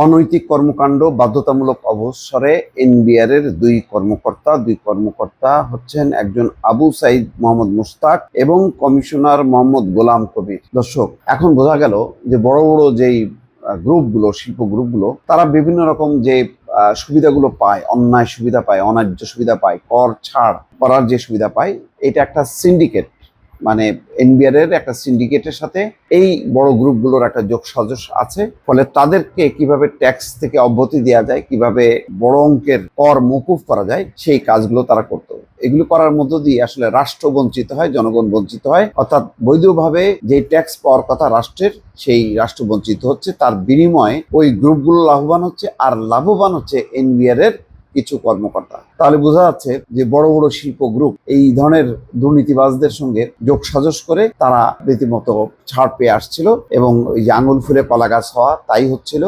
অনৈতিক কর্মকাণ্ড বাধ্যতামূলক অবসরে এনবিআর এর দুই কর্মকর্তা হচ্ছেন একজন আবু সাইদ মোহাম্মদ মুস্তাক এবং কমিশনার মোহাম্মদ গোলাম কবির। দর্শক, এখন বোঝা গেল যে বড় বড় যেই গ্রুপগুলো, শিল্প গ্রুপগুলো, তারা বিভিন্ন রকম যে সুবিধাগুলো পায়, অন্যায় সুবিধা পায়, অন্যায্য সুবিধা পায়, কর ছাড় করার যে সুবিধা পায়, এটা একটা সিন্ডিকেট, মানে এনবিআর এর একটা সিন্ডিকেটের সাথে এই বড় গ্রুপগুলোর একটা যোগসাজশ আছে। ফলে তাদেরকে কিভাবে ট্যাক্স থেকে অব্যাহতি দেওয়া যায়, কিভাবে বড় অঙ্কের কর মকুফ করা যায়, সেই কাজগুলো তারা করতো। এগুলো করার মধ্য দিয়ে আসলে রাষ্ট্র বঞ্চিত হয়, জনগণ বঞ্চিত হয়, অর্থাৎ বৈধভাবে যে ট্যাক্স পাওয়ার কথা রাষ্ট্রের, সেই রাষ্ট্র বঞ্চিত হচ্ছে। তার বিনিময়ে ওই গ্রুপগুলো লাভবান হচ্ছে, আর লাভবান হচ্ছে এনবিআর এর কিছু কর্মকর্তা। তাহলে বোঝা যাচ্ছে যে বড় বড় শিল্প গ্রুপ এই ধরনের দুর্নীতিবাজদের সঙ্গে যোগসাজশ করে তারা রীতিমতো ছাড় পেয়ে আসছিল, এবং ওই যে আঙুল ফুলে কলা গাছ হওয়া তাই হচ্ছিল।